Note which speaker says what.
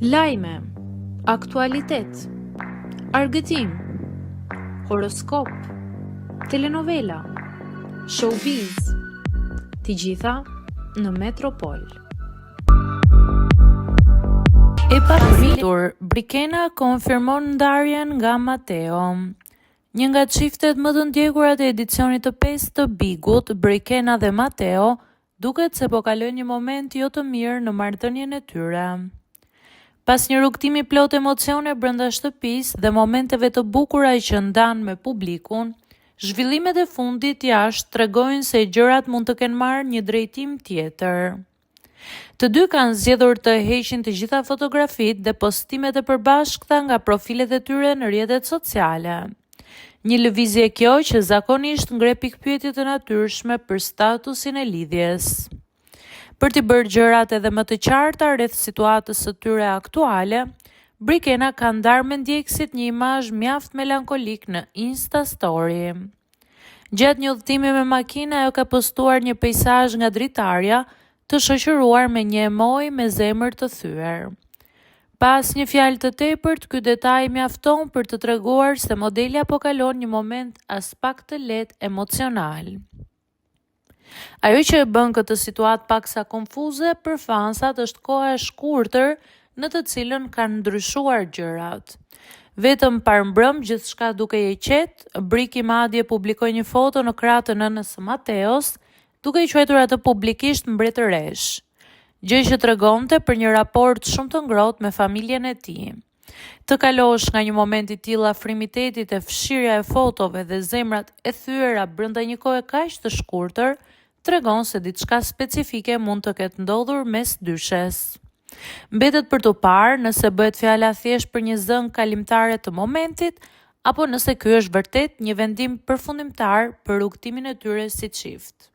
Speaker 1: Lajme, aktualitet, argëtim, horoskop, telenovela, showbiz, të gjitha në Metropol.
Speaker 2: E papritur, Brikena konfirmon ndarjen nga Mateo. Një nga çiftet më të ndjekurat e edicionit të 5 të Bigut, Brikena dhe Mateo, duket se po kalojnë një moment jo të mirë në marrëdhënien e tyre. Pas një rrugtimi plot emocione brenda shtëpisë dhe momenteve të bukura që ndan me publikun, zhvillimet e fundit jashtë tregojnë se gjërat mund të kenë marrë një drejtim tjetër. Të dy kanë zgjedhur të heqin të gjitha fotografitë dhe postimet e përbashkëta nga profilet e tyre në rrjetet sociale. Një lëvizje kjo që zakonisht ngre pikpyetje të natyrshme për statusin e lidhjes. Për t'i bërë gjërat edhe më të qarta rreth situatës së tyre aktuale, Brikena ka ndarë me ndjekësit një imazh mjaft melankolik në Insta Story. Gjatë një udhëtimi me makinë, ajo ka postuar një peizazh nga dritarja, të shoqëruar me një emoj me zemër të thyer. Pas një fjalë të tepërt, ky detaj mjafton për të treguar se modelja po kalon një moment as pak të lehtë emocional. Ajo që e bën këtë situatë paksa konfuze për fansat është koha e shkurtër në të cilën kanë ndryshuar gjërat. Vetëm parmbrëm gjithçka duke i qetë, Briki madje publikoi një foto në krah të nënës së Mateos, duke i quajtur atë publikisht mbretëresh. Gjë që tregonte për një raport shumë të ngrohtë me familjen e tij. Të kalosh nga një moment i tillë afrimitetit e fshirja e fotove dhe zemrat e thyera brenda një kohe kaq të shkurtër, tregon se diçka specifike mund të ketë ndodhur mes dyshes. Mbetet për të parë nëse bëhet fjala thjesht për një zëng kalimtare të momentit, apo nëse ky është vërtet një vendim përfundimtar për rrugtimin e tyre si çift.